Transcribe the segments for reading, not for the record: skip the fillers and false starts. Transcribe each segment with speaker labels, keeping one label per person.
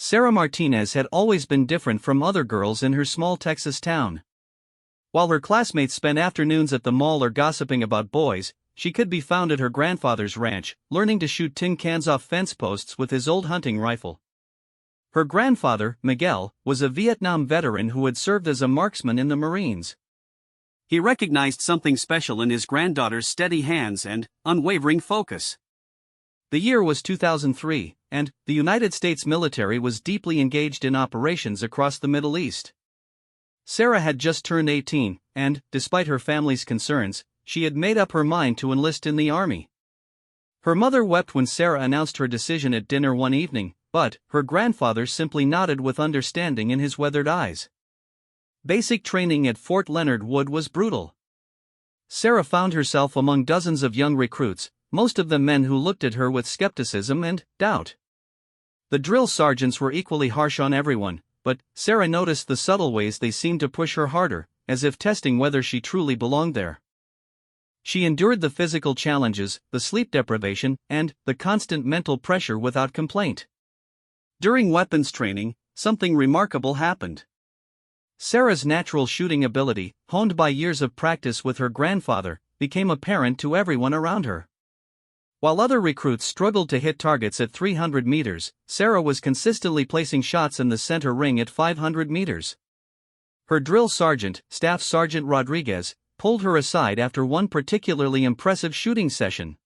Speaker 1: Sarah Martinez had always been different from other girls in her small Texas town. While her classmates spent afternoons at the mall or gossiping about boys, she could be found at her grandfather's ranch, learning to shoot tin cans off fence posts with his old hunting rifle. Her grandfather, Miguel, was a Vietnam veteran who had served as a marksman in the Marines. He recognized something special in his granddaughter's steady hands and unwavering focus. The year was 2003, and the United States military was deeply engaged in operations across the Middle East. Sarah had just turned 18, and, despite her family's concerns, she had made up her mind to enlist in the army. Her mother wept when Sarah announced her decision at dinner one evening, but her grandfather simply nodded with understanding in his weathered eyes. Basic training at Fort Leonard Wood was brutal. Sarah found herself among dozens of young recruits, most of them men who looked at her with skepticism and doubt. The drill sergeants were equally harsh on everyone, but Sarah noticed the subtle ways they seemed to push her harder, as if testing whether she truly belonged there. She endured the physical challenges, the sleep deprivation, and the constant mental pressure without complaint. During weapons training, something remarkable happened. Sarah's natural shooting ability, honed by years of practice with her grandfather, became apparent to everyone around her. While other recruits struggled to hit targets at 300 meters, Sarah was consistently placing shots in the center ring at 500 meters. Her drill sergeant, Staff Sergeant Rodriguez, pulled her aside after one particularly impressive shooting session.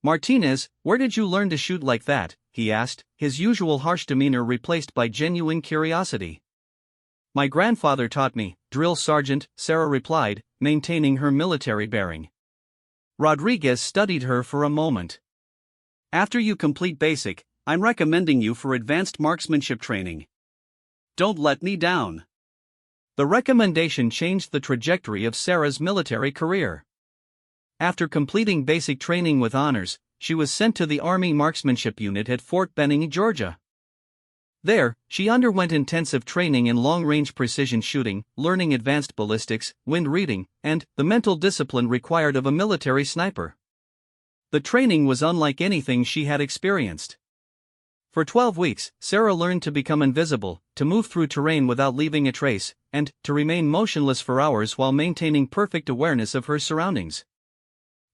Speaker 1: "Martinez, where did you learn to shoot like that?" he asked, his usual harsh demeanor replaced by genuine curiosity. "My grandfather taught me, Drill Sergeant," Sarah replied, maintaining her military bearing. Rodriguez studied her for a moment. "After you complete basic, I'm recommending you for advanced marksmanship training. Don't let me down." The recommendation changed the trajectory of Sarah's military career. After completing basic training with honors, she was sent to the Army Marksmanship Unit at Fort Benning, Georgia. There, she underwent intensive training in long-range precision shooting, learning advanced ballistics, wind reading, and the mental discipline required of a military sniper. The training was unlike anything she had experienced. For 12 weeks, Sarah learned to become invisible, to move through terrain without leaving a trace, and to remain motionless for hours while maintaining perfect awareness of her surroundings.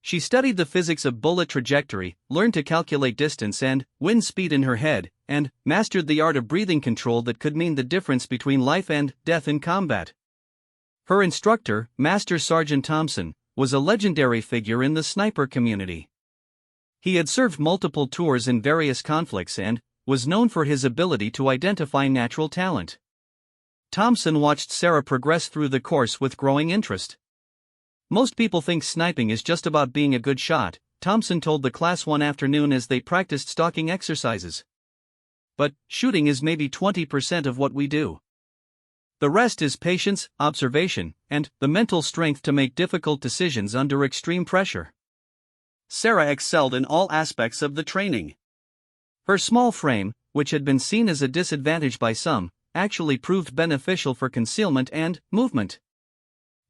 Speaker 1: She studied the physics of bullet trajectory, learned to calculate distance and wind speed in her head, and mastered the art of breathing control that could mean the difference between life and death in combat. Her instructor, Master Sergeant Thompson, was a legendary figure in the sniper community. He had served multiple tours in various conflicts and was known for his ability to identify natural talent. Thompson watched Sarah progress through the course with growing interest. "Most people think sniping is just about being a good shot," Thompson told the class one afternoon as they practiced stalking exercises. "But shooting is maybe 20% of what we do. The rest is patience, observation, and the mental strength to make difficult decisions under extreme pressure." Sarah excelled in all aspects of the training. Her small frame, which had been seen as a disadvantage by some, actually proved beneficial for concealment and movement.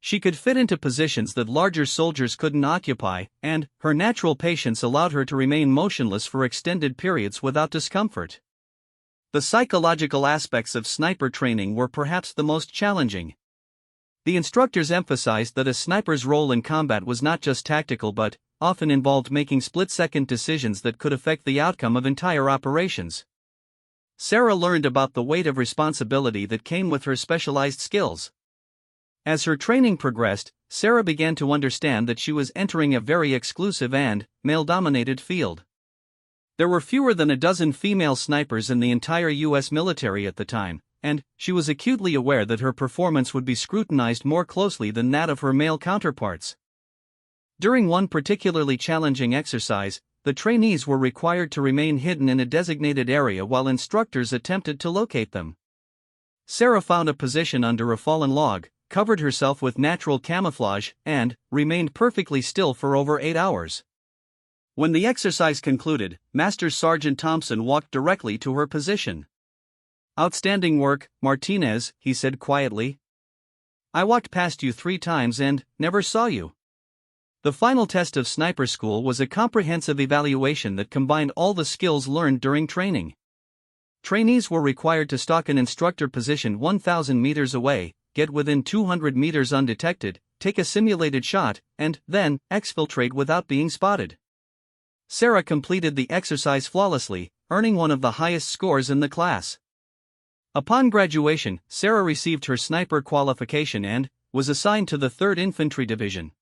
Speaker 1: She could fit into positions that larger soldiers couldn't occupy, and her natural patience allowed her to remain motionless for extended periods without discomfort. The psychological aspects of sniper training were perhaps the most challenging. The instructors emphasized that a sniper's role in combat was not just tactical but often involved making split-second decisions that could affect the outcome of entire operations. Sarah learned about the weight of responsibility that came with her specialized skills. As her training progressed, Sarah began to understand that she was entering a very exclusive and male-dominated field. There were fewer than a dozen female snipers in the entire U.S. military at the time, and she was acutely aware that her performance would be scrutinized more closely than that of her male counterparts. During one particularly challenging exercise, the trainees were required to remain hidden in a designated area while instructors attempted to locate them. Sarah found a position under a fallen log, covered herself with natural camouflage, and remained perfectly still for over 8 hours. When the exercise concluded, Master Sergeant Thompson walked directly to her position. "Outstanding work, Martinez," he said quietly. "I walked past you 3 times and never saw you." The final test of sniper school was a comprehensive evaluation that combined all the skills learned during training. trainees were required to stalk an instructor positioned 1,000 meters away, get within 200 meters undetected, take a simulated shot, and then exfiltrate without being spotted. Sarah completed the exercise flawlessly, earning one of the highest scores in the class. Upon graduation, Sarah received her sniper qualification and was assigned to the 3rd Infantry Division.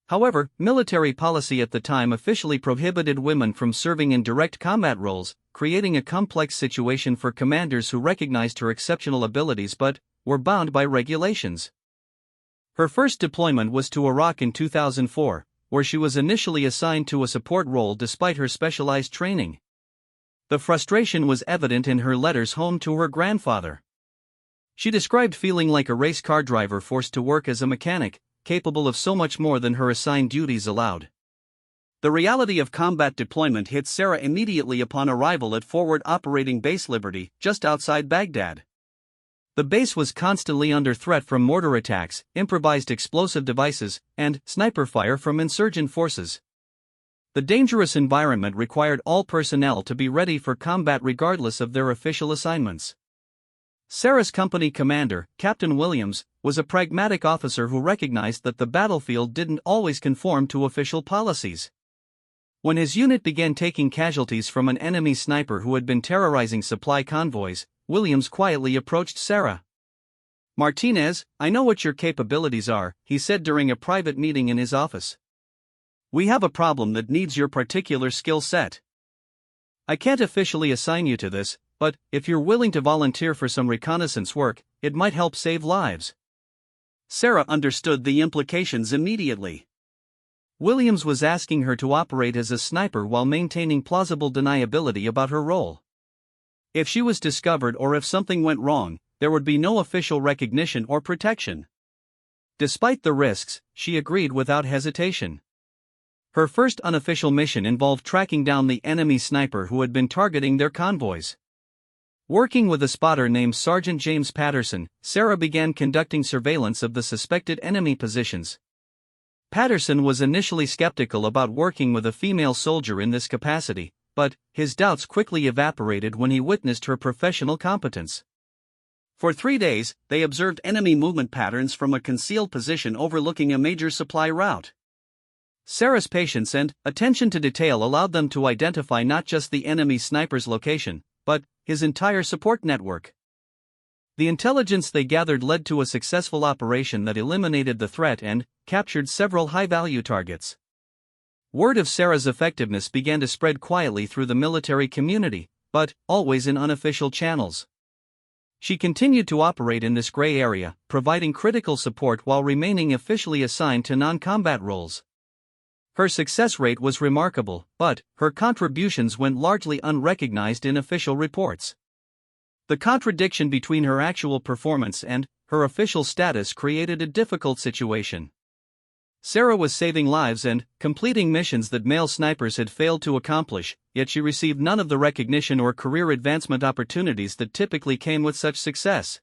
Speaker 1: However, military policy at the time officially prohibited women from serving in direct combat roles, creating a complex situation for commanders who recognized her exceptional abilities but were bound by regulations. Her first deployment was to Iraq in 2004, where she was initially assigned to a support role despite her specialized training. The frustration was evident in her letters home to her grandfather. She described feeling like a race car driver forced to work as a mechanic, capable of so much more than her assigned duties allowed. The reality of combat deployment hit Sarah immediately upon arrival at Forward Operating Base Liberty, just outside Baghdad. The base was constantly under threat from mortar attacks, improvised explosive devices, and sniper fire from insurgent forces. The dangerous environment required all personnel to be ready for combat regardless of their official assignments. Sarah's company commander, Captain Williams, was a pragmatic officer who recognized that the battlefield didn't always conform to official policies. When his unit began taking casualties from an enemy sniper who had been terrorizing supply convoys, Williams quietly approached Sarah. "Martinez, I know what your capabilities are," he said during a private meeting in his office. "We have a problem that needs your particular skill set. I can't officially assign you to this, but if you're willing to volunteer for some reconnaissance work, it might help save lives." Sarah understood the implications immediately. Williams was asking her to operate as a sniper while maintaining plausible deniability about her role. If she was discovered or if something went wrong, there would be no official recognition or protection. Despite the risks, she agreed without hesitation. Her first unofficial mission involved tracking down the enemy sniper who had been targeting their convoys. Working with a spotter named Sergeant James Patterson, Sarah began conducting surveillance of the suspected enemy positions. Patterson was initially skeptical about working with a female soldier in this capacity, but his doubts quickly evaporated when he witnessed her professional competence. For 3 days, they observed enemy movement patterns from a concealed position overlooking a major supply route. Sarah's patience and attention to detail allowed them to identify not just the enemy sniper's location, but his entire support network. The intelligence they gathered led to a successful operation that eliminated the threat and captured several high-value targets. Word of Sarah's effectiveness began to spread quietly through the military community, but always in unofficial channels. She continued to operate in this gray area, providing critical support while remaining officially assigned to non-combat roles. Her success rate was remarkable, but her contributions went largely unrecognized in official reports. The contradiction between her actual performance and her official status created a difficult situation. Sarah was saving lives and completing missions that male snipers had failed to accomplish, yet she received none of the recognition or career advancement opportunities that typically came with such success.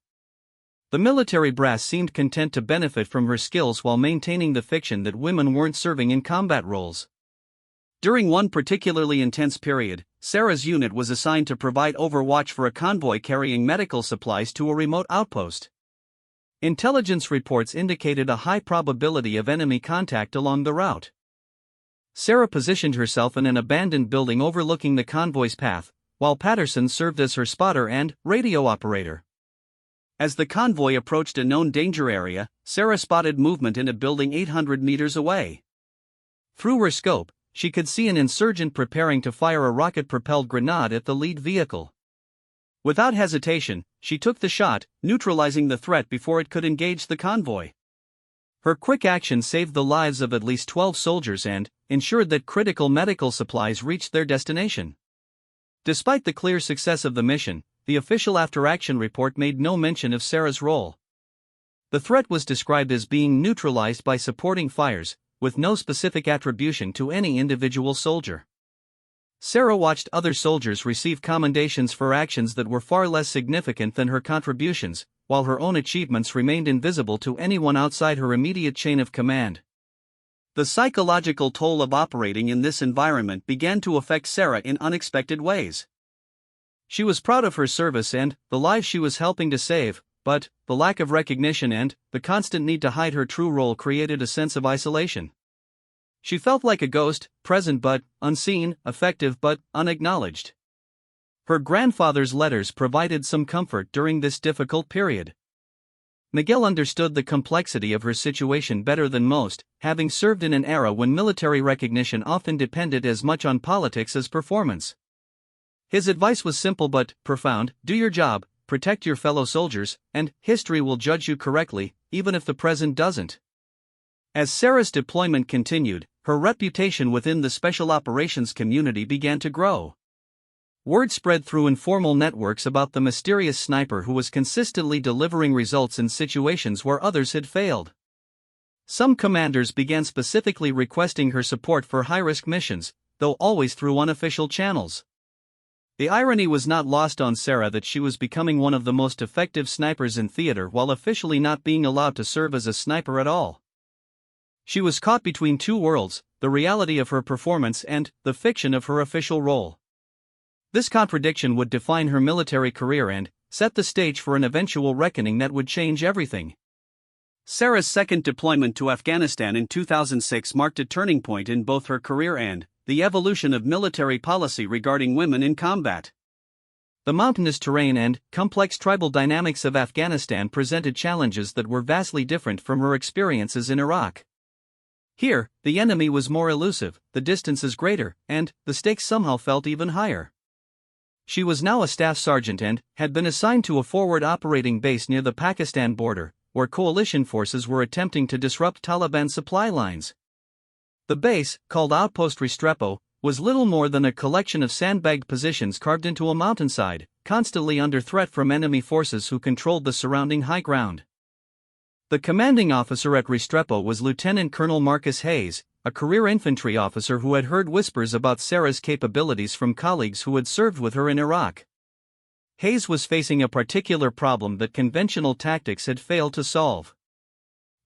Speaker 1: The military brass seemed content to benefit from her skills while maintaining the fiction that women weren't serving in combat roles. During one particularly intense period, Sarah's unit was assigned to provide overwatch for a convoy carrying medical supplies to a remote outpost. Intelligence reports indicated a high probability of enemy contact along the route. Sarah positioned herself in an abandoned building overlooking the convoy's path, while Patterson served as her spotter and radio operator. As the convoy approached a known danger area, Sarah spotted movement in a building 800 meters away. Through her scope, she could see an insurgent preparing to fire a rocket-propelled grenade at the lead vehicle. Without hesitation, she took the shot, neutralizing the threat before it could engage the convoy. Her quick action saved the lives of at least 12 soldiers and ensured that critical medical supplies reached their destination. Despite the clear success of the mission, the official after-action report made no mention of Sarah's role. The threat was described as being neutralized by supporting fires, with no specific attribution to any individual soldier. Sarah watched other soldiers receive commendations for actions that were far less significant than her contributions, while her own achievements remained invisible to anyone outside her immediate chain of command. The psychological toll of operating in this environment began to affect Sarah in unexpected ways. She was proud of her service and the lives she was helping to save, but the lack of recognition and the constant need to hide her true role created a sense of isolation. She felt like a ghost, present but unseen, effective but unacknowledged. Her grandfather's letters provided some comfort during this difficult period. Miguel understood the complexity of her situation better than most, having served in an era when military recognition often depended as much on politics as performance. His advice was simple but profound: do your job, protect your fellow soldiers, and history will judge you correctly, even if the present doesn't. As Sarah's deployment continued, her reputation within the special operations community began to grow. Word spread through informal networks about the mysterious sniper who was consistently delivering results in situations where others had failed. Some commanders began specifically requesting her support for high-risk missions, though always through unofficial channels. The irony was not lost on Sarah that she was becoming one of the most effective snipers in theater while officially not being allowed to serve as a sniper at all. She was caught between two worlds, the reality of her performance and the fiction of her official role. This contradiction would define her military career and set the stage for an eventual reckoning that would change everything. Sarah's second deployment to Afghanistan in 2006 marked a turning point in both her career and the evolution of military policy regarding women in combat. The mountainous terrain and complex tribal dynamics of Afghanistan presented challenges that were vastly different from her experiences in Iraq. Here, the enemy was more elusive, the distances greater, and the stakes somehow felt even higher. She was now a staff sergeant and had been assigned to a forward operating base near the Pakistan border, where coalition forces were attempting to disrupt Taliban supply lines. The base, called Outpost Restrepo, was little more than a collection of sandbagged positions carved into a mountainside, constantly under threat from enemy forces who controlled the surrounding high ground. The commanding officer at Restrepo was Lieutenant Colonel Marcus Hayes, a career infantry officer who had heard whispers about Sarah's capabilities from colleagues who had served with her in Iraq. Hayes was facing a particular problem that conventional tactics had failed to solve.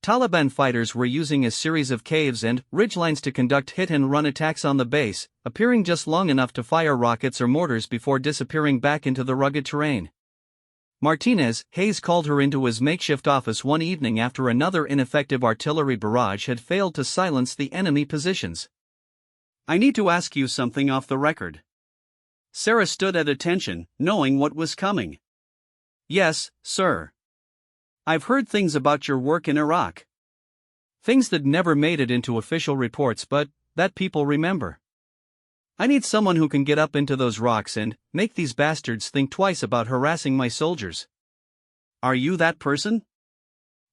Speaker 1: Taliban fighters were using a series of caves and ridgelines to conduct hit-and-run attacks on the base, appearing just long enough to fire rockets or mortars before disappearing back into the rugged terrain. Martinez, Hayes called her into his makeshift office one evening after another ineffective artillery barrage had failed to silence the enemy positions. "I need to ask you something off the record." Sarah stood at attention, knowing what was coming. "Yes, sir. I've heard things about your work in Iraq. Things that never made it into official reports but that people remember. I need someone who can get up into those rocks and make these bastards think twice about harassing my soldiers." "Are you that person?"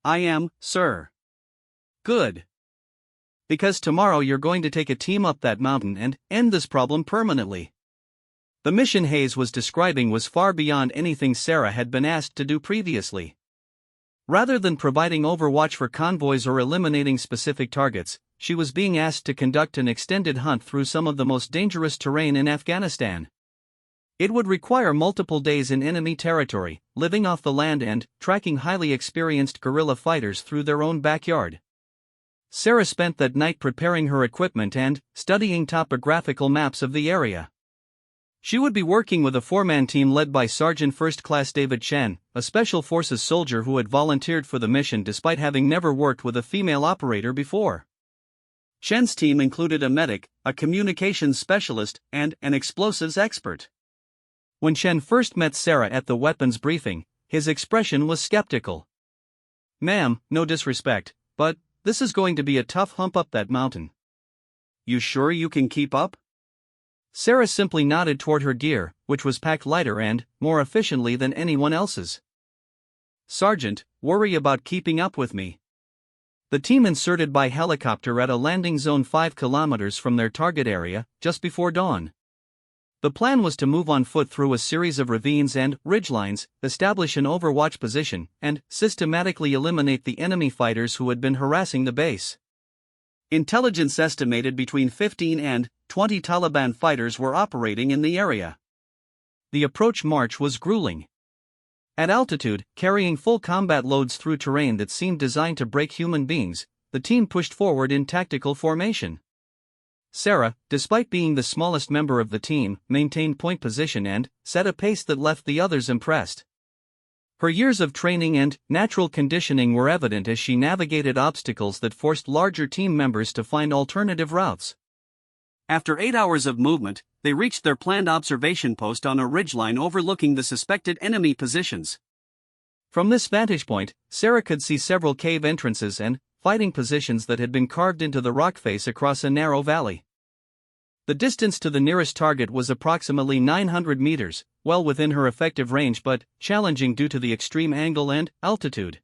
Speaker 1: "I am, sir." "Good. Because tomorrow you're going to take a team up that mountain and end this problem permanently." The mission Hayes was describing was far beyond anything Sarah had been asked to do previously. Rather than providing overwatch for convoys or eliminating specific targets, she was being asked to conduct an extended hunt through some of the most dangerous terrain in Afghanistan. It would require multiple days in enemy territory, living off the land and tracking highly experienced guerrilla fighters through their own backyard. Sarah spent that night preparing her equipment and studying topographical maps of the area. She would be working with a four-man team led by Sergeant First Class David Chen, a Special Forces soldier who had volunteered for the mission despite having never worked with a female operator before. Chen's team included a medic, a communications specialist, and an explosives expert. When Chen first met Sarah at the weapons briefing, his expression was skeptical. "Ma'am, no disrespect, but this is going to be a tough hump up that mountain." "You sure you can keep up?" Sarah simply nodded toward her gear, which was packed lighter and more efficiently than anyone else's. "Sergeant, worry about keeping up with me." The team inserted by helicopter at a landing zone 5 kilometers from their target area, just before dawn. The plan was to move on foot through a series of ravines and ridgelines, establish an overwatch position, and systematically eliminate the enemy fighters who had been harassing the base. Intelligence estimated between 15 and 20 Taliban fighters were operating in the area. The approach march was grueling. At altitude, carrying full combat loads through terrain that seemed designed to break human beings, the team pushed forward in tactical formation. Sarah, despite being the smallest member of the team, maintained point position and set a pace that left the others impressed. Her years of training and natural conditioning were evident as she navigated obstacles that forced larger team members to find alternative routes. After 8 hours of movement, they reached their planned observation post on a ridgeline overlooking the suspected enemy positions. From this vantage point, Sarah could see several cave entrances and fighting positions that had been carved into the rock face across a narrow valley. The distance to the nearest target was approximately 900 meters, well within her effective range but challenging due to the extreme angle and altitude.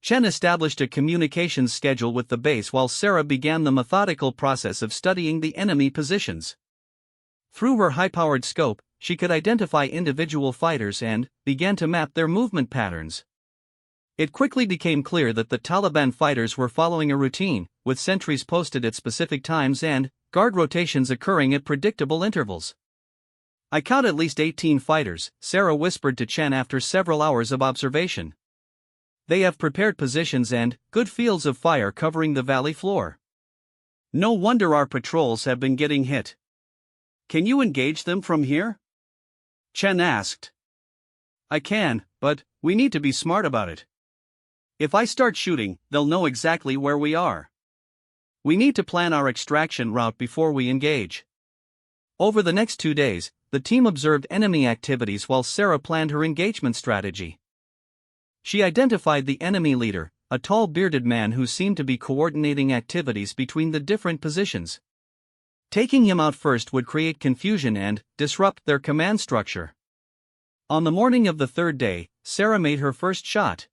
Speaker 1: Chen established a communications schedule with the base while Sarah began the methodical process of studying the enemy positions. Through her high-powered scope, she could identify individual fighters and began to map their movement patterns. It quickly became clear that the Taliban fighters were following a routine, with sentries posted at specific times and guard rotations occurring at predictable intervals. "I count at least 18 fighters," Sarah whispered to Chen after several hours of observation. "They have prepared positions and good fields of fire covering the valley floor. No wonder our patrols have been getting hit. Can you engage them from here?" Chen asked. "I can, but we need to be smart about it. If I start shooting, they'll know exactly where we are. We need to plan our extraction route before we engage." Over the next 2 days, the team observed enemy activities while Sarah planned her engagement strategy. She identified the enemy leader, a tall bearded man who seemed to be coordinating activities between the different positions. Taking him out first would create confusion and disrupt their command structure. On the morning of the third day, Sarah made her first shot.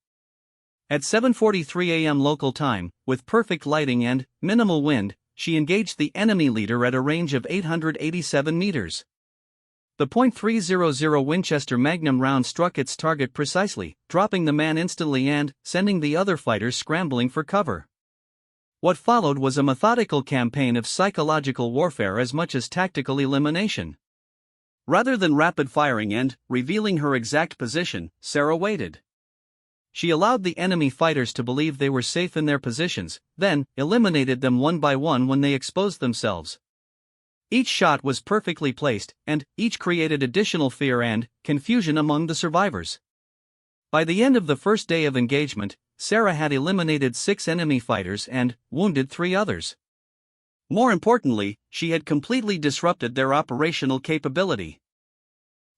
Speaker 1: At 7:43 a.m. local time, with perfect lighting and minimal wind, she engaged the enemy leader at a range of 887 meters. The .300 Winchester Magnum round struck its target precisely, dropping the man instantly and sending the other fighters scrambling for cover. What followed was a methodical campaign of psychological warfare as much as tactical elimination. Rather than rapid firing and revealing her exact position, Sarah waited. She allowed the enemy fighters to believe they were safe in their positions, then eliminated them one by one when they exposed themselves. Each shot was perfectly placed, and each created additional fear and confusion among the survivors. By the end of the first day of engagement, Sarah had eliminated 6 enemy fighters and wounded 3 others. More importantly, she had completely disrupted their operational capability.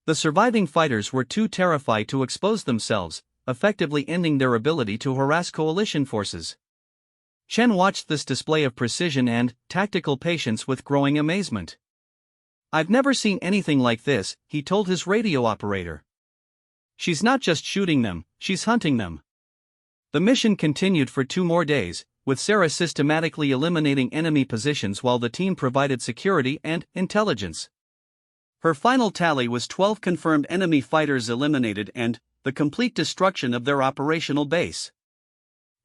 Speaker 1: The surviving fighters were too terrified to expose themselves, effectively ending their ability to harass coalition forces. Chen watched this display of precision and tactical patience with growing amazement. "I've never seen anything like this," he told his radio operator. "She's not just shooting them, she's hunting them." The mission continued for 2 more days, with Sarah systematically eliminating enemy positions while the team provided security and intelligence. Her final tally was 12 confirmed enemy fighters eliminated and the complete destruction of their operational base.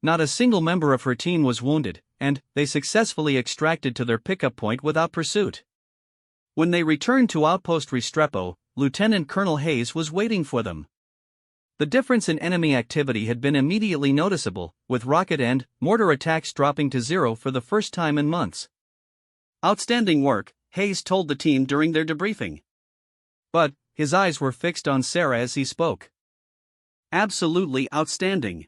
Speaker 1: Not a single member of her team was wounded, and they successfully extracted to their pickup point without pursuit. When they returned to Outpost Restrepo, Lieutenant Colonel Hayes was waiting for them. The difference in enemy activity had been immediately noticeable, with rocket and mortar attacks dropping to 0 for the first time in months. "Outstanding work," Hayes told the team during their debriefing. But his eyes were fixed on Sarah as he spoke. "Absolutely outstanding."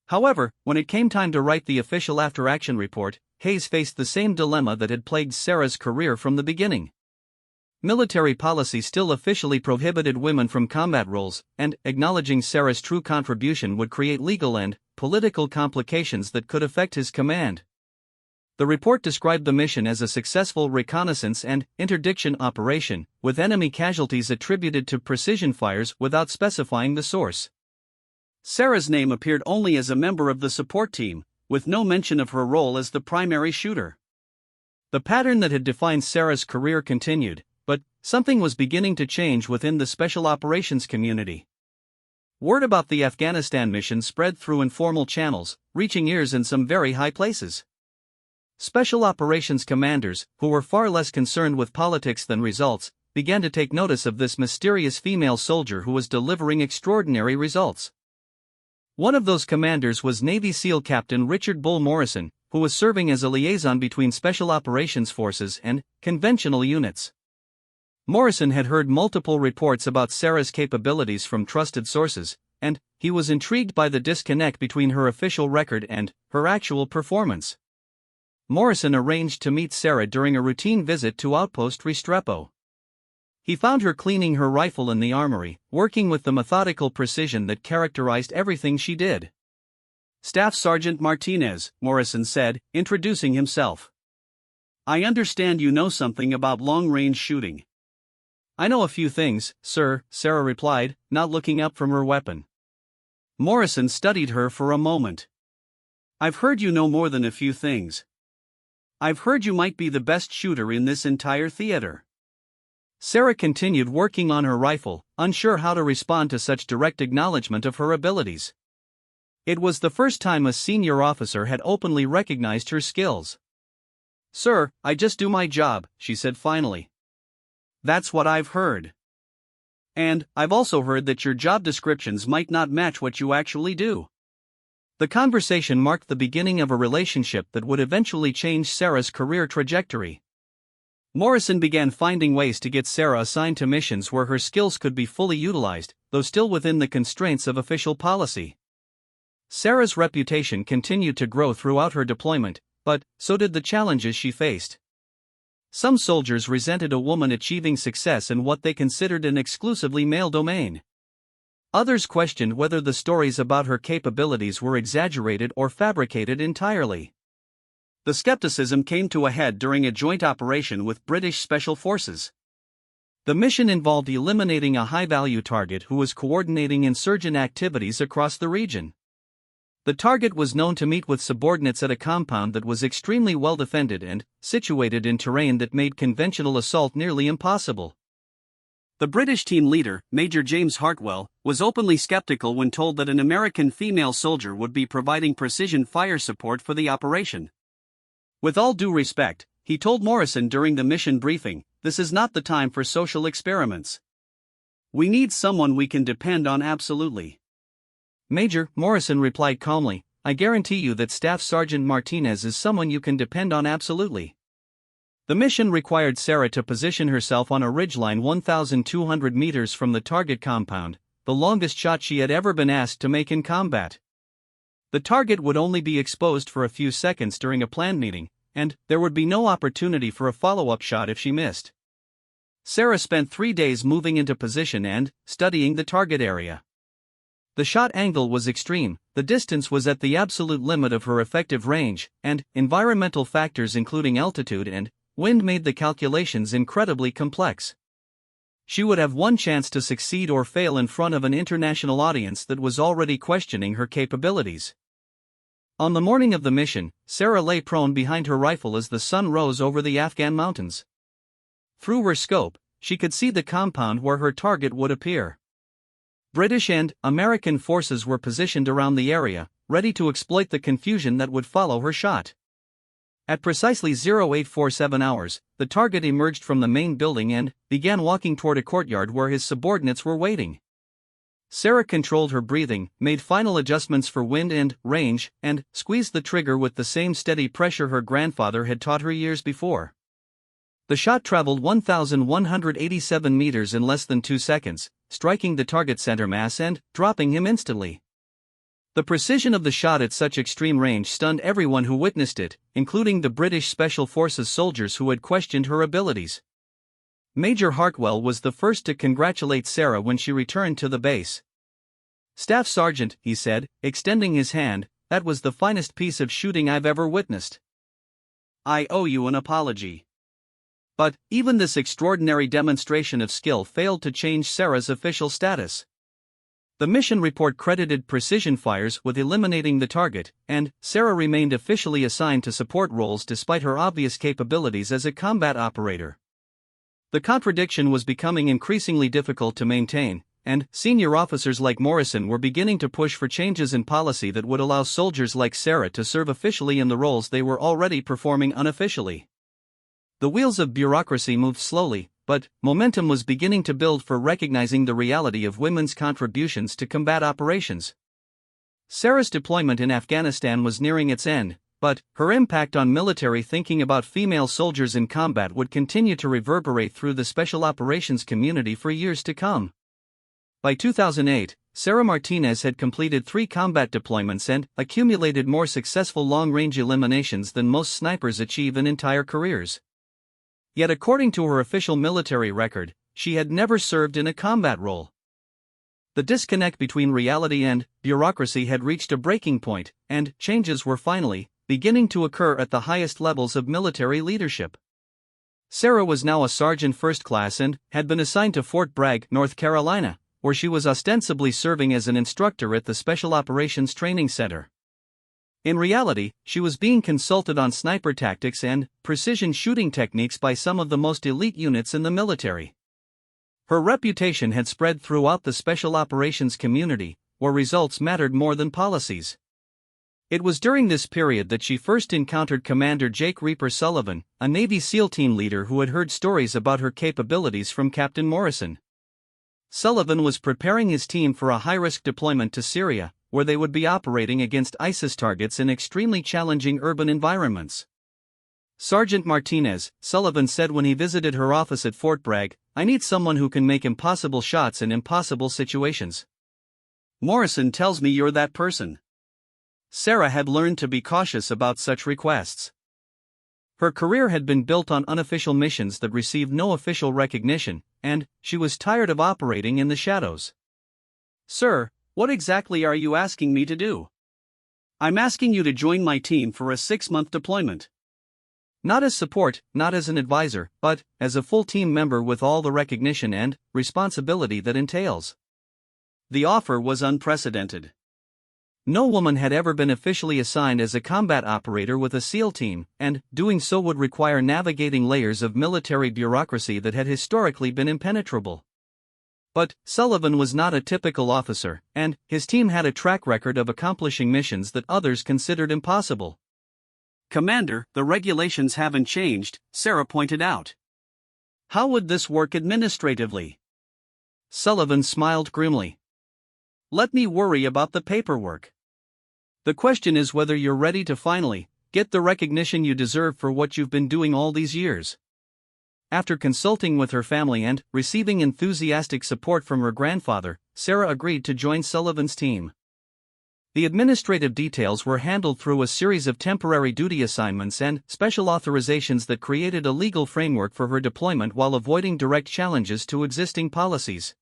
Speaker 1: However, when it came time to write the official after-action report, Hayes faced the same dilemma that had plagued Sarah's career from the beginning. Military policy still officially prohibited women from combat roles, and acknowledging Sarah's true contribution would create legal and political complications that could affect his command. The report described the mission as a successful reconnaissance and interdiction operation, with enemy casualties attributed to precision fires without specifying the source. Sarah's name appeared only as a member of the support team, with no mention of her role as the primary shooter. The pattern that had defined Sarah's career continued, but something was beginning to change within the special operations community. Word about the Afghanistan mission spread through informal channels, reaching ears in some very high places. Special operations commanders, who were far less concerned with politics than results, began to take notice of this mysterious female soldier who was delivering extraordinary results. One of those commanders was Navy SEAL Captain Richard Bull Morrison, who was serving as a liaison between Special Operations Forces and conventional units. Morrison had heard multiple reports about Sarah's capabilities from trusted sources, and he was intrigued by the disconnect between her official record and her actual performance. Morrison arranged to meet Sarah during a routine visit to Outpost Restrepo. He found her cleaning her rifle in the armory, working with the methodical precision that characterized everything she did. "Staff Sergeant Martinez," Morrison said, introducing himself. "I understand you know something about long-range shooting." "I know a few things, sir," Sarah replied, not looking up from her weapon. Morrison studied her for a moment. "I've heard you know more than a few things. I've heard you might be the best shooter in this entire theater." Sarah continued working on her rifle, unsure how to respond to such direct acknowledgement of her abilities. It was the first time a senior officer had openly recognized her skills. "Sir, I just do my job," she said finally. "That's what I've heard. And I've also heard that your job descriptions might not match what you actually do." The conversation marked the beginning of a relationship that would eventually change Sarah's career trajectory. Morrison began finding ways to get Sarah assigned to missions where her skills could be fully utilized, though still within the constraints of official policy. Sarah's reputation continued to grow throughout her deployment, but so did the challenges she faced. Some soldiers resented a woman achieving success in what they considered an exclusively male domain. Others questioned whether the stories about her capabilities were exaggerated or fabricated entirely. The skepticism came to a head during a joint operation with British Special Forces. The mission involved eliminating a high-value target who was coordinating insurgent activities across the region. The target was known to meet with subordinates at a compound that was extremely well defended and situated in terrain that made conventional assault nearly impossible. The British team leader, Major James Hartwell, was openly skeptical when told that an American female soldier would be providing precision fire support for the operation. "With all due respect," he told Morrison during the mission briefing, "this is not the time for social experiments. We need someone we can depend on absolutely." "Major," Morrison replied calmly, "I guarantee you that Staff Sergeant Martinez is someone you can depend on absolutely." The mission required Sarah to position herself on a ridgeline 1,200 meters from the target compound, the longest shot she had ever been asked to make in combat. The target would only be exposed for a few seconds during a planned meeting, and there would be no opportunity for a follow-up shot if she missed. Sarah spent 3 days moving into position and studying the target area. The shot angle was extreme, the distance was at the absolute limit of her effective range, and environmental factors including altitude and wind made the calculations incredibly complex. She would have one chance to succeed or fail in front of an international audience that was already questioning her capabilities. On the morning of the mission, Sarah lay prone behind her rifle as the sun rose over the Afghan mountains. Through her scope, she could see the compound where her target would appear. British and American forces were positioned around the area, ready to exploit the confusion that would follow her shot. At precisely 0847 hours, the target emerged from the main building and began walking toward a courtyard where his subordinates were waiting. Sarah controlled her breathing, made final adjustments for wind and range, and squeezed the trigger with the same steady pressure her grandfather had taught her years before. The shot traveled 1,187 meters in less than 2 seconds, striking the target center mass and dropping him instantly. The precision of the shot at such extreme range stunned everyone who witnessed it, including the British Special Forces soldiers who had questioned her abilities. Major Hartwell was the first to congratulate Sarah when she returned to the base. "Staff Sergeant," he said, extending his hand, "that was the finest piece of shooting I've ever witnessed. I owe you an apology." But even this extraordinary demonstration of skill failed to change Sarah's official status. The mission report credited precision fires with eliminating the target, and Sarah remained officially assigned to support roles despite her obvious capabilities as a combat operator. The contradiction was becoming increasingly difficult to maintain, and senior officers like Morrison were beginning to push for changes in policy that would allow soldiers like Sarah to serve officially in the roles they were already performing unofficially. The wheels of bureaucracy moved slowly, but momentum was beginning to build for recognizing the reality of women's contributions to combat operations. Sarah's deployment in Afghanistan was nearing its end, but her impact on military thinking about female soldiers in combat would continue to reverberate through the special operations community for years to come. By 2008, Sarah Martinez had completed 3 combat deployments and accumulated more successful long-range eliminations than most snipers achieve in entire careers. Yet according to her official military record, she had never served in a combat role. The disconnect between reality and bureaucracy had reached a breaking point, and changes were finally beginning to occur at the highest levels of military leadership. Sarah was now a sergeant first class and had been assigned to Fort Bragg, North Carolina, where she was ostensibly serving as an instructor at the Special Operations Training Center. In reality, she was being consulted on sniper tactics and precision shooting techniques by some of the most elite units in the military. Her reputation had spread throughout the special operations community, where results mattered more than policies. It was during this period that she first encountered Commander Jake Reaper Sullivan, a Navy SEAL team leader who had heard stories about her capabilities from Captain Morrison. Sullivan was preparing his team for a high-risk deployment to Syria, where they would be operating against ISIS targets in extremely challenging urban environments. Sergeant Martinez, Sullivan said when he visited her office at Fort Bragg, "I need someone who can make impossible shots in impossible situations. Morrison tells me you're that person." Sarah had learned to be cautious about such requests. Her career had been built on unofficial missions that received no official recognition, and she was tired of operating in the shadows. "Sir, what exactly are you asking me to do?" "I'm asking you to join my team for a 6-month deployment. Not as support, not as an advisor, but as a full team member with all the recognition and responsibility that entails." The offer was unprecedented. No woman had ever been officially assigned as a combat operator with a SEAL team, and doing so would require navigating layers of military bureaucracy that had historically been impenetrable. But Sullivan was not a typical officer, and his team had a track record of accomplishing missions that others considered impossible. "Commander, the regulations haven't changed," Sarah pointed out. "How would this work administratively?" Sullivan smiled grimly. "Let me worry about the paperwork. The question is whether you're ready to finally get the recognition you deserve for what you've been doing all these years." After consulting with her family and receiving enthusiastic support from her grandfather, Sarah agreed to join Sullivan's team. The administrative details were handled through a series of temporary duty assignments and special authorizations that created a legal framework for her deployment while avoiding direct challenges to existing policies.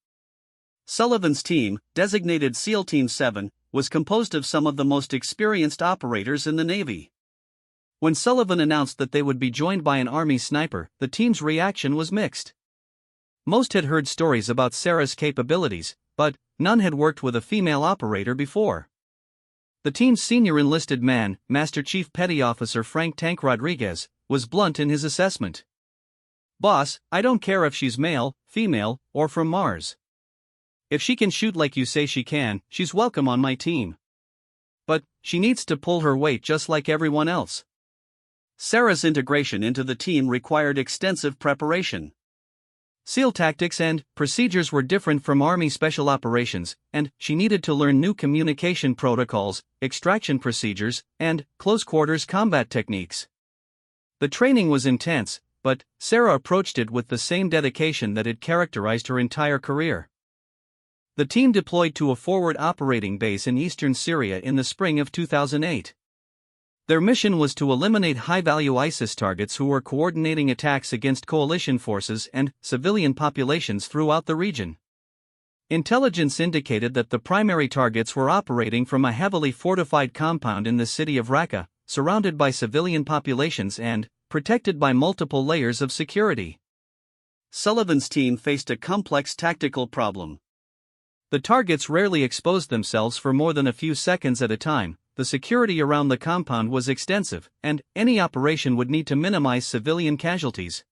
Speaker 1: Sullivan's team, designated SEAL Team 7, was composed of some of the most experienced operators in the Navy. When Sullivan announced that they would be joined by an Army sniper, the team's reaction was mixed. Most had heard stories about Sarah's capabilities, but none had worked with a female operator before. The team's senior enlisted man, Master Chief Petty Officer Frank Tank Rodriguez, was blunt in his assessment. "Boss, I don't care if she's male, female, or from Mars. If she can shoot like you say she can, she's welcome on my team. But she needs to pull her weight just like everyone else." Sarah's integration into the team required extensive preparation. SEAL tactics and procedures were different from Army special operations, and she needed to learn new communication protocols, extraction procedures, and close-quarters combat techniques. The training was intense, but Sarah approached it with the same dedication that had characterized her entire career. The team deployed to a forward operating base in eastern Syria in the spring of 2008. Their mission was to eliminate high-value ISIS targets who were coordinating attacks against coalition forces and civilian populations throughout the region. Intelligence indicated that the primary targets were operating from a heavily fortified compound in the city of Raqqa, surrounded by civilian populations and protected by multiple layers of security. Sullivan's team faced a complex tactical problem. The targets rarely exposed themselves for more than a few seconds at a time, the security around the compound was extensive, and any operation would need to minimize civilian casualties.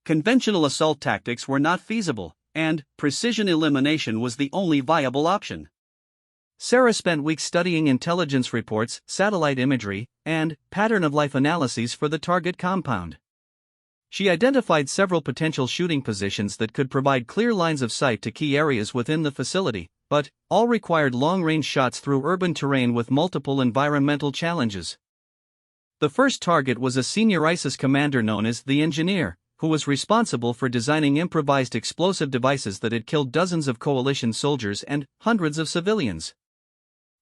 Speaker 1: Conventional assault tactics were not feasible, and precision elimination was the only viable option. Sarah spent weeks studying intelligence reports, satellite imagery, and pattern-of-life analyses for the target compound. She identified several potential shooting positions that could provide clear lines of sight to key areas within the facility, but all required long-range shots through urban terrain with multiple environmental challenges. The first target was a senior ISIS commander known as the Engineer, who was responsible for designing improvised explosive devices that had killed dozens of coalition soldiers and hundreds of civilians.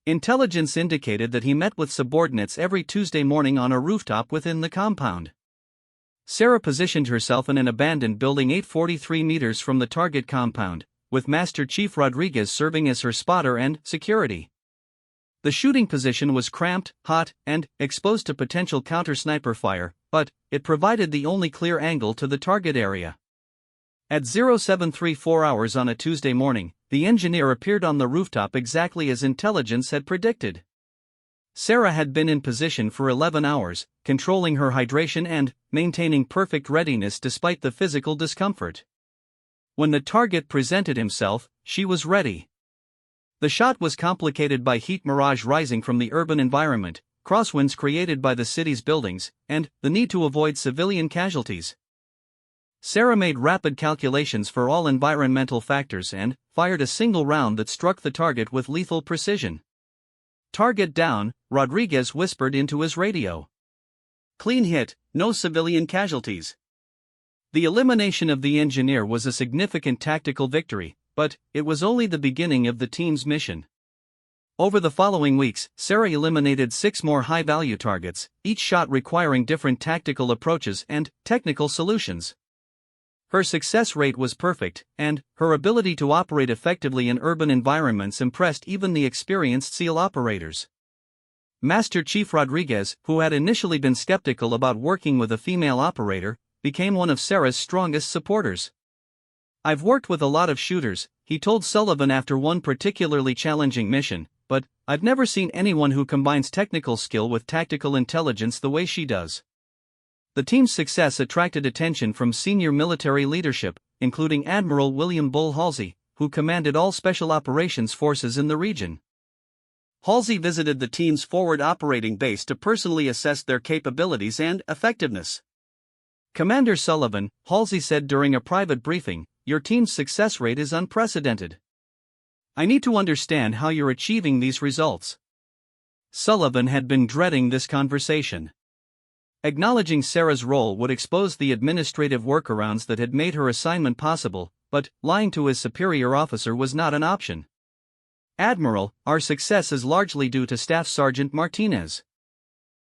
Speaker 1: Intelligence indicated that he met with subordinates every Tuesday morning on a rooftop within the compound. Sarah positioned herself in an abandoned building 843 meters from the target compound, with Master Chief Rodriguez serving as her spotter and security. The shooting position was cramped, hot, and exposed to potential counter-sniper fire, but it provided the only clear angle to the target area. At 0734 hours on a Tuesday morning, the Engineer appeared on the rooftop exactly as intelligence had predicted. Sarah had been in position for 11 hours, controlling her hydration and maintaining perfect readiness despite the physical discomfort. When the target presented himself, she was ready. The shot was complicated by heat mirage rising from the urban environment, crosswinds created by the city's buildings, and the need to avoid civilian casualties. Sarah made rapid calculations for all environmental factors and fired a single round that struck the target with lethal precision. "Target down," Rodriguez whispered into his radio. "Clean hit, no civilian casualties." The elimination of the Engineer was a significant tactical victory, but it was only the beginning of the team's mission. Over the following weeks, Sarah eliminated 6 more high-value targets, each shot requiring different tactical approaches and technical solutions. Her success rate was perfect, and her ability to operate effectively in urban environments impressed even the experienced SEAL operators. Master Chief Rodriguez, who had initially been skeptical about working with a female operator, became one of Sarah's strongest supporters. "I've worked with a lot of shooters," he told Sullivan after one particularly challenging mission, "but I've never seen anyone who combines technical skill with tactical intelligence the way she does." The team's success attracted attention from senior military leadership, including Admiral William Bull Halsey, who commanded all special operations forces in the region. Halsey visited the team's forward operating base to personally assess their capabilities and effectiveness. "Commander Sullivan," Halsey said during a private briefing, "your team's success rate is unprecedented. I need to understand how you're achieving these results." Sullivan had been dreading this conversation. Acknowledging Sarah's role would expose the administrative workarounds that had made her assignment possible, but lying to his superior officer was not an option. "Admiral, our success is largely due to Staff Sergeant Martinez.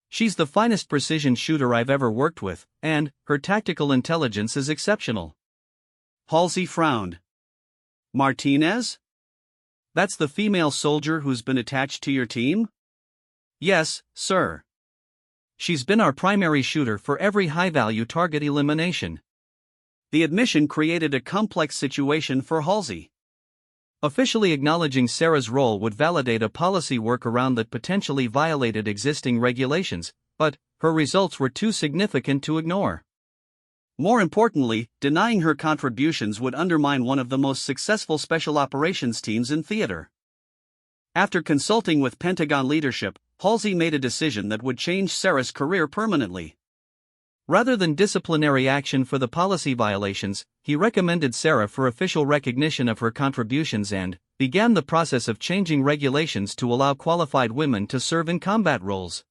Speaker 1: She's the finest precision shooter I've ever worked with, and her tactical intelligence is exceptional." Halsey frowned. "Martinez? That's the female soldier who's been attached to your team?" "Yes, sir. She's been our primary shooter for every high-value target elimination." The admission created a complex situation for Halsey. Officially acknowledging Sarah's role would validate a policy workaround that potentially violated existing regulations, but her results were too significant to ignore. More importantly, denying her contributions would undermine one of the most successful special operations teams in theater. After consulting with Pentagon leadership, Halsey made a decision that would change Sarah's career permanently. Rather than disciplinary action for the policy violations, he recommended Sarah for official recognition of her contributions and began the process of changing regulations to allow qualified women to serve in combat roles.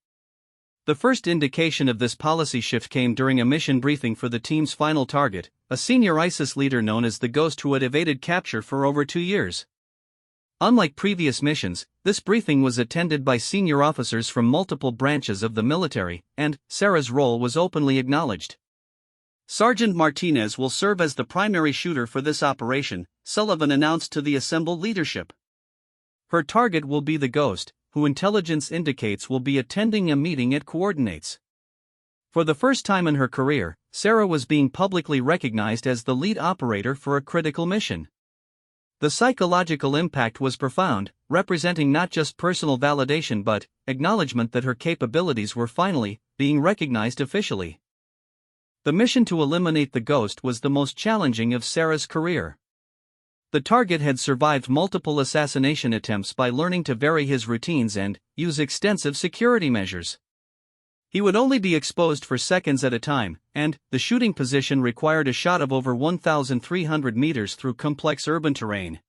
Speaker 1: The first indication of this policy shift came during a mission briefing for the team's final target, a senior ISIS leader known as the Ghost who had evaded capture for over 2 years. Unlike previous missions, this briefing was attended by senior officers from multiple branches of the military, and Sarah's role was openly acknowledged. "Sergeant Martinez will serve as the primary shooter for this operation," Sullivan announced to the assembled leadership. "Her target will be the Ghost, who intelligence indicates will be attending a meeting it coordinates." For the first time in her career, Sarah was being publicly recognized as the lead operator for a critical mission. The psychological impact was profound, representing not just personal validation but acknowledgement that her capabilities were finally being recognized officially. The mission to eliminate the Ghost was the most challenging of Sarah's career. The target had survived multiple assassination attempts by learning to vary his routines and use extensive security measures. He would only be exposed for seconds at a time, and the shooting position required a shot of over 1,300 meters through complex urban terrain.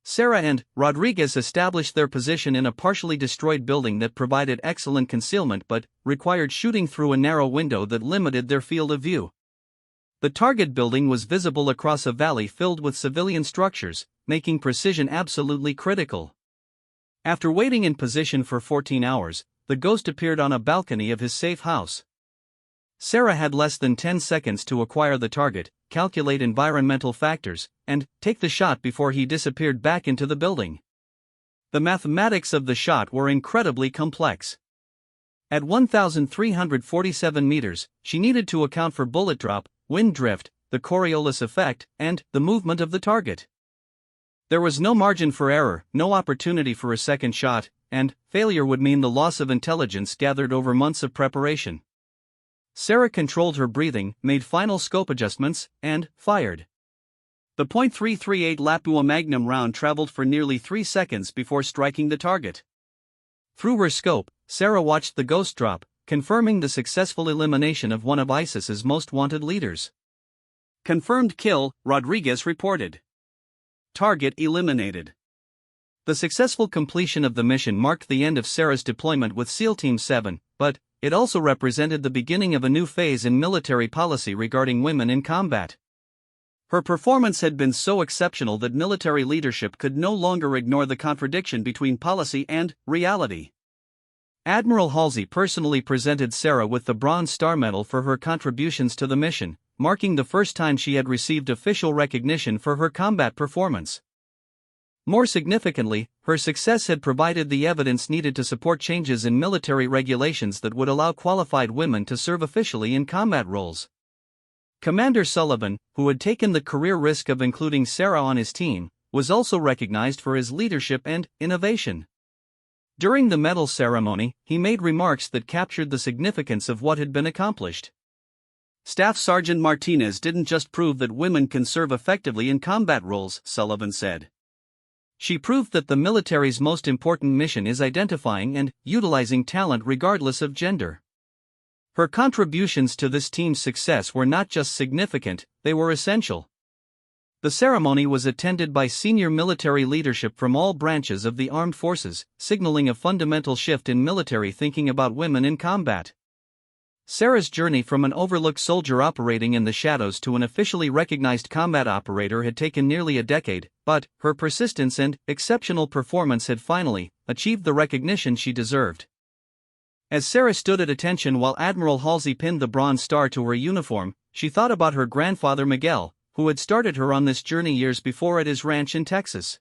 Speaker 1: Sarah and Rodriguez established their position in a partially destroyed building that provided excellent concealment but required shooting through a narrow window that limited their field of view. The target building was visible across a valley filled with civilian structures, making precision absolutely critical. After waiting in position for 14 hours, the ghost appeared on a balcony of his safe house. Sarah had less than 10 seconds to acquire the target, calculate environmental factors, and take the shot before he disappeared back into the building. The mathematics of the shot were incredibly complex. At 1,347 meters, she needed to account for bullet drop, wind drift, the Coriolis effect, and the movement of the target. There was no margin for error, no opportunity for a second shot, and failure would mean the loss of intelligence gathered over months of preparation. Sarah controlled her breathing, made final scope adjustments, and fired. The .338 Lapua Magnum round traveled for nearly 3 seconds before striking the target. Through her scope, Sarah watched the ghost drop, confirming the successful elimination of one of ISIS's most wanted leaders. Confirmed kill, Rodriguez reported. Target eliminated. The successful completion of the mission marked the end of Sarah's deployment with SEAL Team 7, but it also represented the beginning of a new phase in military policy regarding women in combat. Her performance had been so exceptional that military leadership could no longer ignore the contradiction between policy and reality. Admiral Halsey personally presented Sarah with the Bronze Star Medal for her contributions to the mission, marking the first time she had received official recognition for her combat performance. More significantly, her success had provided the evidence needed to support changes in military regulations that would allow qualified women to serve officially in combat roles. Commander Sullivan, who had taken the career risk of including Sarah on his team, was also recognized for his leadership and innovation. During the medal ceremony, he made remarks that captured the significance of what had been accomplished. Staff Sergeant Martinez didn't just prove that women can serve effectively in combat roles, Sullivan said. She proved that the military's most important mission is identifying and utilizing talent regardless of gender. Her contributions to this team's success were not just significant, they were essential. The ceremony was attended by senior military leadership from all branches of the armed forces, signaling a fundamental shift in military thinking about women in combat. Sarah's journey from an overlooked soldier operating in the shadows to an officially recognized combat operator had taken nearly a decade, but her persistence and exceptional performance had finally achieved the recognition she deserved. As Sarah stood at attention while Admiral Halsey pinned the Bronze Star to her uniform, she thought about her grandfather Miguel, who had started her on this journey years before at his ranch in Texas.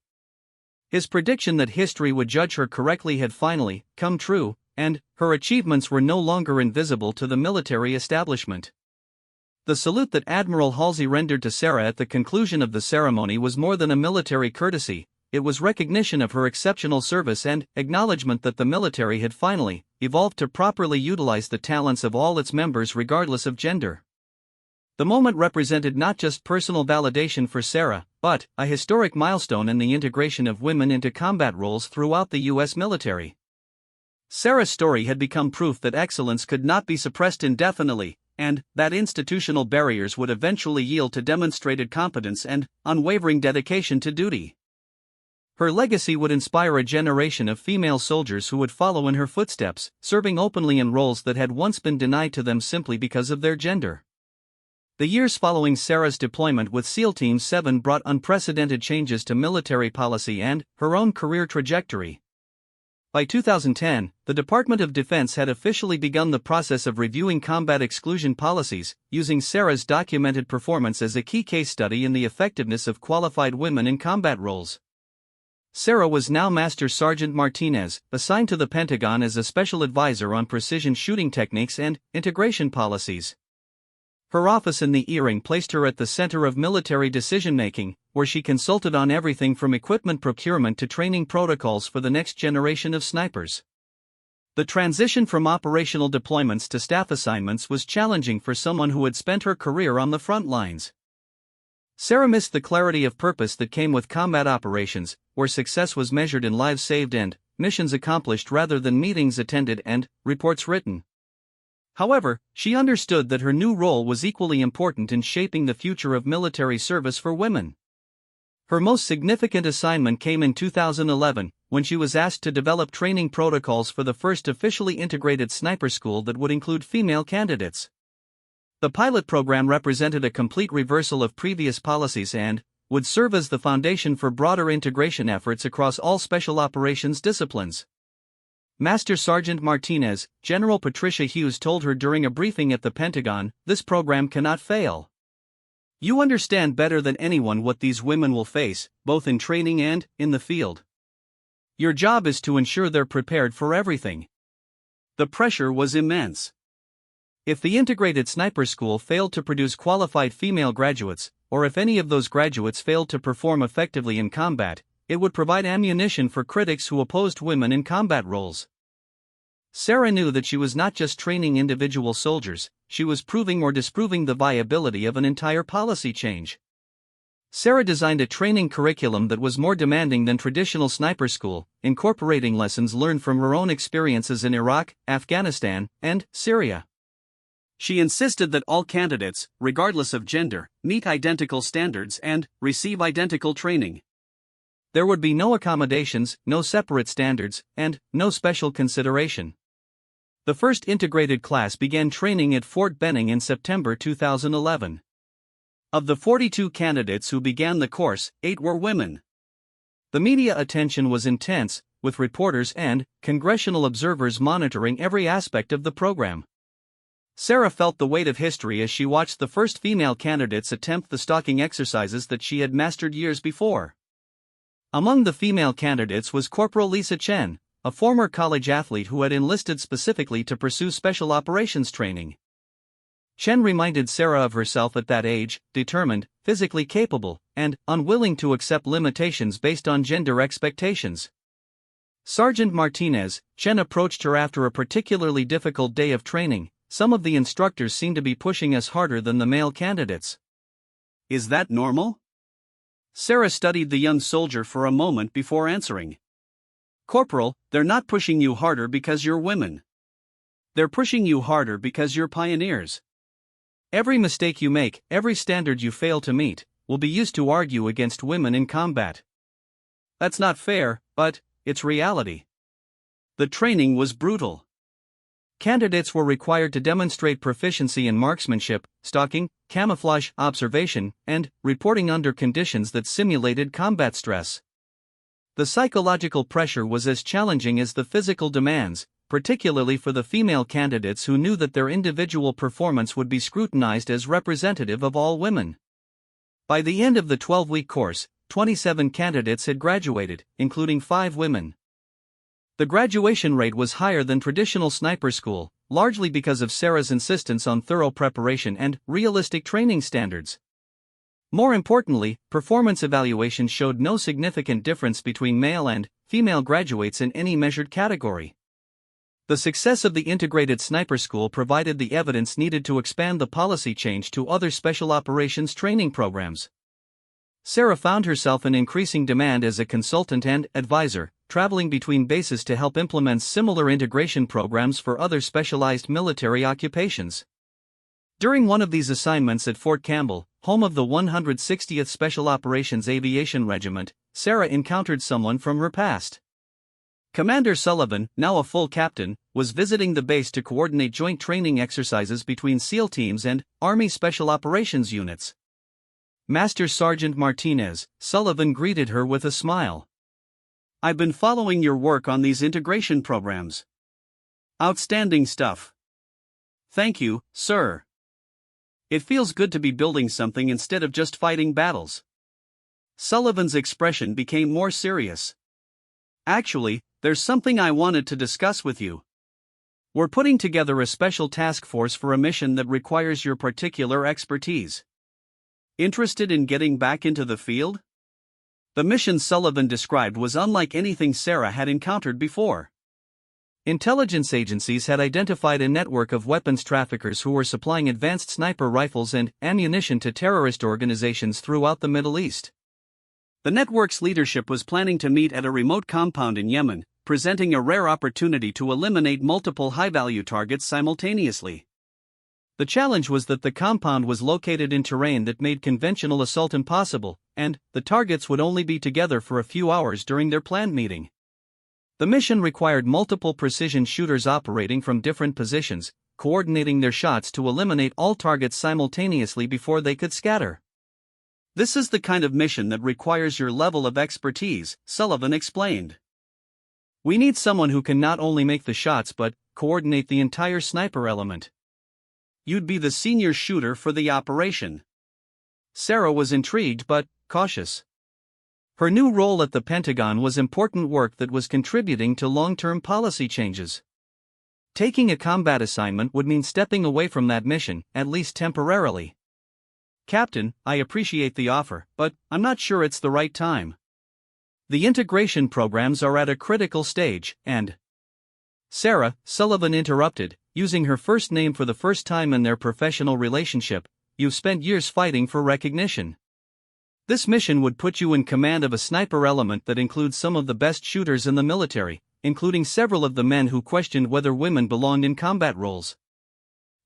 Speaker 1: His prediction that history would judge her correctly had finally come true, and her achievements were no longer invisible to the military establishment. The salute that Admiral Halsey rendered to Sarah at the conclusion of the ceremony was more than a military courtesy, it was recognition of her exceptional service and acknowledgement that the military had finally evolved to properly utilize the talents of all its members regardless of gender. The moment represented not just personal validation for Sarah, but a historic milestone in the integration of women into combat roles throughout the U.S. military. Sarah's story had become proof that excellence could not be suppressed indefinitely, and that institutional barriers would eventually yield to demonstrated competence and unwavering dedication to duty. Her legacy would inspire a generation of female soldiers who would follow in her footsteps, serving openly in roles that had once been denied to them simply because of their gender. The years following Sarah's deployment with SEAL Team 7 brought unprecedented changes to military policy and her own career trajectory. By 2010, the Department of Defense had officially begun the process of reviewing combat exclusion policies, using Sarah's documented performance as a key case study in the effectiveness of qualified women in combat roles. Sarah was now Master Sergeant Martinez, assigned to the Pentagon as a special advisor on precision shooting techniques and integration policies. Her office in the E-Ring placed her at the center of military decision-making, where she consulted on everything from equipment procurement to training protocols for the next generation of snipers. The transition from operational deployments to staff assignments was challenging for someone who had spent her career on the front lines. Sarah missed the clarity of purpose that came with combat operations, where success was measured in lives saved and missions accomplished rather than meetings attended and reports written. However, she understood that her new role was equally important in shaping the future of military service for women. Her most significant assignment came in 2011, when she was asked to develop training protocols for the first officially integrated sniper school that would include female candidates. The pilot program represented a complete reversal of previous policies and would serve as the foundation for broader integration efforts across all special operations disciplines. Master Sergeant Martinez, General Patricia Hughes told her during a briefing at the Pentagon, "This program cannot fail. You understand better than anyone what these women will face, both in training and in the field. Your job is to ensure they're prepared for everything." The pressure was immense. If the integrated sniper school failed to produce qualified female graduates, or if any of those graduates failed to perform effectively in combat, it would provide ammunition for critics who opposed women in combat roles. Sarah knew that she was not just training individual soldiers, she was proving or disproving the viability of an entire policy change. Sarah designed a training curriculum that was more demanding than traditional sniper school, incorporating lessons learned from her own experiences in Iraq, Afghanistan, and Syria. She insisted that all candidates, regardless of gender, meet identical standards and receive identical training. There would be no accommodations, no separate standards, and no special consideration. The first integrated class began training at Fort Benning in September 2011. Of the 42 candidates who began the course, 8 were women. The media attention was intense, with reporters and congressional observers monitoring every aspect of the program. Sarah felt the weight of history as she watched the first female candidates attempt the stalking exercises that she had mastered years before. Among the female candidates was Corporal Lisa Chen, a former college athlete who had enlisted specifically to pursue special operations training. Chen reminded Sarah of herself at that age, determined, physically capable, and unwilling to accept limitations based on gender expectations. Sergeant Martinez, Chen approached her after a particularly difficult day of training. "Some of the instructors seem to be pushing us harder than the male candidates. Is that normal?" Sarah studied the young soldier for a moment before answering. "Corporal, they're not pushing you harder because you're women. They're pushing you harder because you're pioneers. Every mistake you make, every standard you fail to meet, will be used to argue against women in combat. That's not fair, but it's reality." The training was brutal. Candidates were required to demonstrate proficiency in marksmanship, stalking, camouflage, observation, and reporting under conditions that simulated combat stress. The psychological pressure was as challenging as the physical demands, particularly for the female candidates who knew that their individual performance would be scrutinized as representative of all women. By the end of the 12-week course, 27 candidates had graduated, including 5 women. The graduation rate was higher than traditional sniper school, largely because of Sarah's insistence on thorough preparation and realistic training standards. More importantly, performance evaluations showed no significant difference between male and female graduates in any measured category. The success of the integrated sniper school provided the evidence needed to expand the policy change to other special operations training programs. Sarah found herself in increasing demand as a consultant and advisor, traveling between bases to help implement similar integration programs for other specialized military occupations. During one of these assignments at Fort Campbell, home of the 160th Special Operations Aviation Regiment, Sarah encountered someone from her past. Commander Sullivan, now a full captain, was visiting the base to coordinate joint training exercises between SEAL teams and Army Special Operations units. Master Sergeant Martinez, Sullivan greeted her with a smile. "I've been following your work on these integration programs. Outstanding stuff. Thank you, sir. It feels good to be building something instead of just fighting battles." Sullivan's expression became more serious. "Actually, there's something I wanted to discuss with you. We're putting together a special task force for a mission that requires your particular expertise. Interested in getting back into the field?" The mission Sullivan described was unlike anything Sarah had encountered before. Intelligence agencies had identified a network of weapons traffickers who were supplying advanced sniper rifles and ammunition to terrorist organizations throughout the Middle East. The network's leadership was planning to meet at a remote compound in Yemen, presenting a rare opportunity to eliminate multiple high-value targets simultaneously. The challenge was that the compound was located in terrain that made conventional assault impossible, and the targets would only be together for a few hours during their planned meeting. The mission required multiple precision shooters operating from different positions, coordinating their shots to eliminate all targets simultaneously before they could scatter. "This is the kind of mission that requires your level of expertise," Sullivan explained. "We need someone who can not only make the shots but coordinate the entire sniper element. You'd be the senior shooter for the operation." Sarah was intrigued but cautious. Her new role at the Pentagon was important work that was contributing to long-term policy changes. Taking a combat assignment would mean stepping away from that mission, at least temporarily. "Captain, I appreciate the offer, but I'm not sure it's the right time. The integration programs are at a critical stage, and—" "Sarah," Sullivan interrupted, using her first name for the first time in their professional relationship, "you've spent years fighting for recognition. This mission would put you in command of a sniper element that includes some of the best shooters in the military, including several of the men who questioned whether women belonged in combat roles.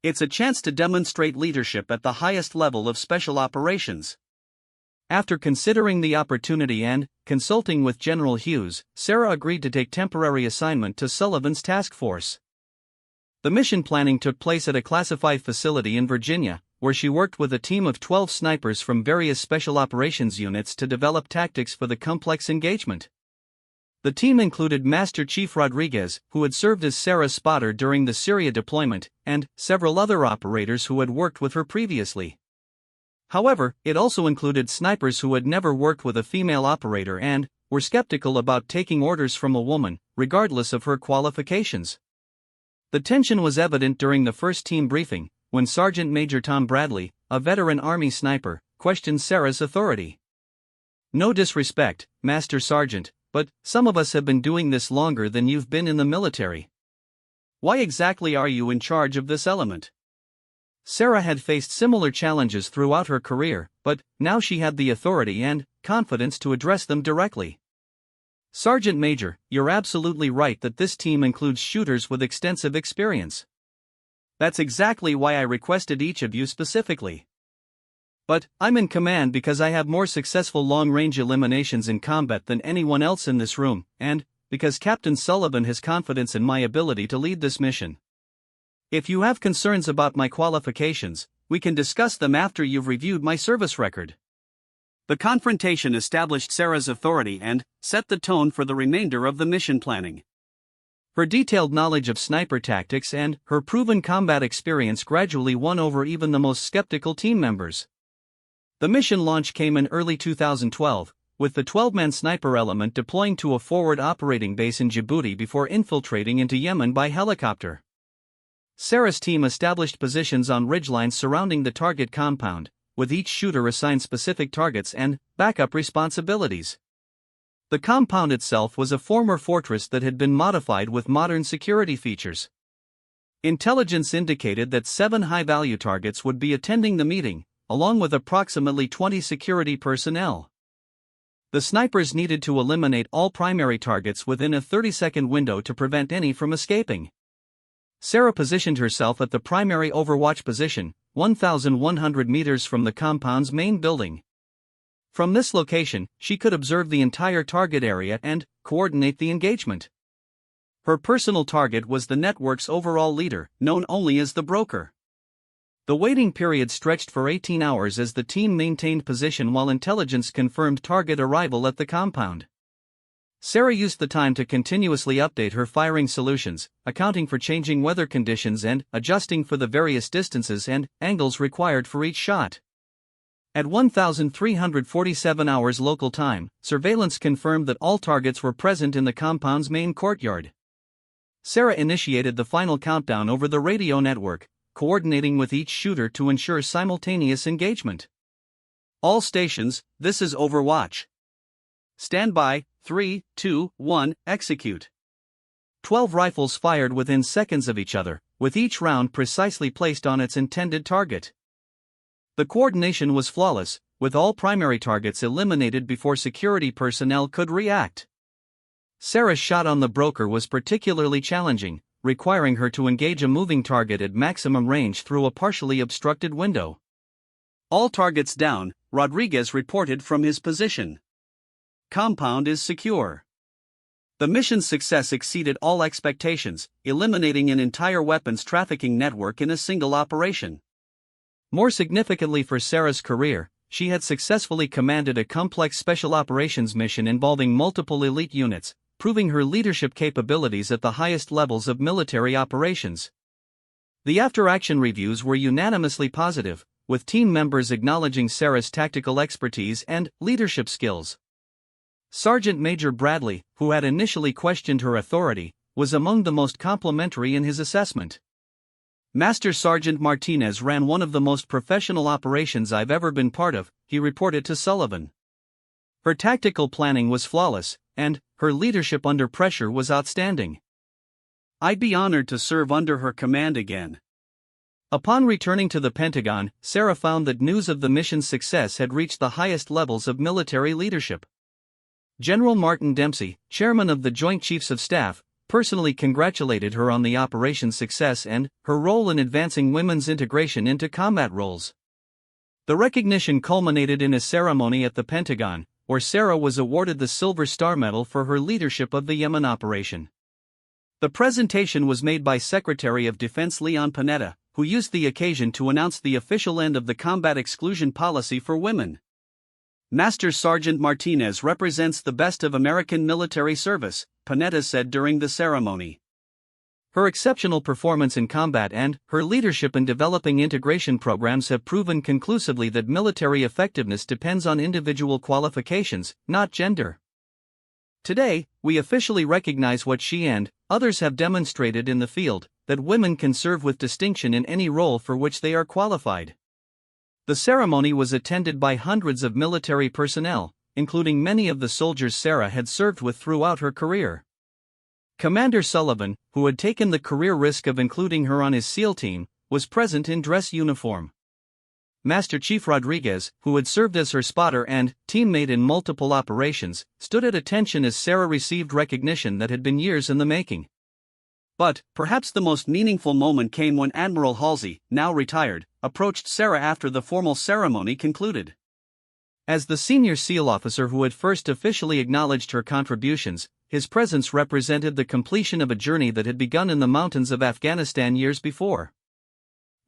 Speaker 1: It's a chance to demonstrate leadership at the highest level of special operations." After considering the opportunity and consulting with General Hughes, Sarah agreed to take temporary assignment to Sullivan's task force. The mission planning took place at a classified facility in Virginia, where she worked with a team of 12 snipers from various special operations units to develop tactics for the complex engagement. The team included Master Chief Rodriguez, who had served as Sarah's spotter during the Syria deployment, and several other operators who had worked with her previously. However, it also included snipers who had never worked with a female operator and were skeptical about taking orders from a woman, regardless of her qualifications. The tension was evident during the first team briefing, when Sergeant Major Tom Bradley, a veteran Army sniper, questioned Sarah's authority. "No disrespect, Master Sergeant, but some of us have been doing this longer than you've been in the military. Why exactly are you in charge of this element?" Sarah had faced similar challenges throughout her career, but now she had the authority and confidence to address them directly. "Sergeant Major, you're absolutely right that this team includes shooters with extensive experience. That's exactly why I requested each of you specifically. But I'm in command because I have more successful long-range eliminations in combat than anyone else in this room, and because Captain Sullivan has confidence in my ability to lead this mission. If you have concerns about my qualifications, we can discuss them after you've reviewed my service record." The confrontation established Sarah's authority and set the tone for the remainder of the mission planning. Her detailed knowledge of sniper tactics and her proven combat experience gradually won over even the most skeptical team members. The mission launch came in early 2012, with the 12-man sniper element deploying to a forward operating base in Djibouti before infiltrating into Yemen by helicopter. Sarah's team established positions on ridgelines surrounding the target compound, with each shooter assigned specific targets and backup responsibilities. The compound itself was a former fortress that had been modified with modern security features. Intelligence indicated that 7 high-value targets would be attending the meeting, along with approximately 20 security personnel. The snipers needed to eliminate all primary targets within a 30-second window to prevent any from escaping. Sarah positioned herself at the primary overwatch position, 1,100 meters from the compound's main building. From this location, she could observe the entire target area and coordinate the engagement. Her personal target was the network's overall leader, known only as the broker. The waiting period stretched for 18 hours as the team maintained position while intelligence confirmed target arrival at the compound. Sarah used the time to continuously update her firing solutions, accounting for changing weather conditions and adjusting for the various distances and angles required for each shot. At 1,347 hours local time, surveillance confirmed that all targets were present in the compound's main courtyard. Sarah initiated the final countdown over the radio network, coordinating with each shooter to ensure simultaneous engagement. "All stations, this is Overwatch. Stand by, 3, 2, 1, execute." 12 rifles fired within seconds of each other, with each round precisely placed on its intended target. The coordination was flawless, with all primary targets eliminated before security personnel could react. Sarah's shot on the broker was particularly challenging, requiring her to engage a moving target at maximum range through a partially obstructed window. All targets down, Rodriguez reported from his position. Compound is secure. The mission's success exceeded all expectations, eliminating an entire weapons trafficking network in a single operation. More significantly for Sarah's career, she had successfully commanded a complex special operations mission involving multiple elite units, proving her leadership capabilities at the highest levels of military operations. The after-action reviews were unanimously positive, with team members acknowledging Sarah's tactical expertise and leadership skills. Sergeant Major Bradley, who had initially questioned her authority, was among the most complimentary in his assessment. Master Sergeant Martinez ran one of the most professional operations I've ever been part of, he reported to Sullivan. Her tactical planning was flawless, and her leadership under pressure was outstanding. I'd be honored to serve under her command again. Upon returning to the Pentagon, Sarah found that news of the mission's success had reached the highest levels of military leadership. General Martin Dempsey, chairman of the Joint Chiefs of Staff, personally congratulated her on the operation's success and her role in advancing women's integration into combat roles. The recognition culminated in a ceremony at the Pentagon, where Sarah was awarded the Silver Star Medal for her leadership of the Yemen operation. The presentation was made by Secretary of Defense Leon Panetta, who used the occasion to announce the official end of the combat exclusion policy for women. Master Sergeant Martinez represents the best of American military service, Panetta said during the ceremony. Her exceptional performance in combat and her leadership in developing integration programs have proven conclusively that military effectiveness depends on individual qualifications, not gender. Today, we officially recognize what she and others have demonstrated in the field, that women can serve with distinction in any role for which they are qualified. The ceremony was attended by hundreds of military personnel, including many of the soldiers Sarah had served with throughout her career. Commander Sullivan, who had taken the career risk of including her on his SEAL team, was present in dress uniform. Master Chief Rodriguez, who had served as her spotter and teammate in multiple operations, stood at attention as Sarah received recognition that had been years in the making. But perhaps the most meaningful moment came when Admiral Halsey, now retired, approached Sarah after the formal ceremony concluded. As the senior SEAL officer who had first officially acknowledged her contributions, his presence represented the completion of a journey that had begun in the mountains of Afghanistan years before.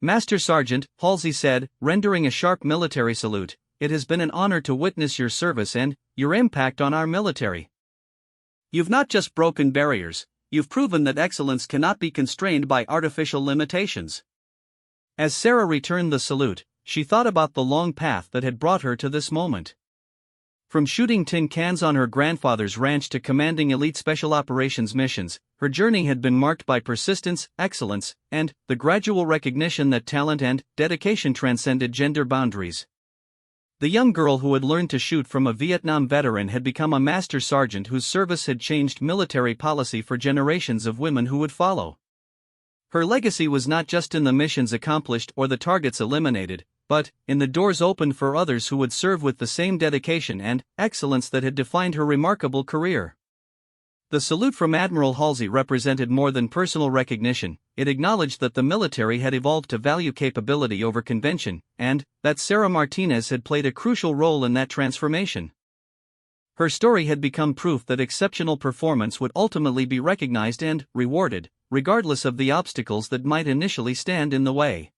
Speaker 1: Master Sergeant, Halsey said, rendering a sharp military salute, "It has been an honor to witness your service and your impact on our military. You've not just broken barriers, you've proven that excellence cannot be constrained by artificial limitations." As Sarah returned the salute, she thought about the long path that had brought her to this moment. From shooting tin cans on her grandfather's ranch to commanding elite special operations missions, her journey had been marked by persistence, excellence, and the gradual recognition that talent and dedication transcended gender boundaries. The young girl who had learned to shoot from a Vietnam veteran had become a master sergeant whose service had changed military policy for generations of women who would follow. Her legacy was not just in the missions accomplished or the targets eliminated, but in the doors opened for others who would serve with the same dedication and excellence that had defined her remarkable career. The salute from Admiral Halsey represented more than personal recognition. It acknowledged that the military had evolved to value capability over convention, and that Sarah Martinez had played a crucial role in that transformation. Her story had become proof that exceptional performance would ultimately be recognized and rewarded, regardless of the obstacles that might initially stand in the way.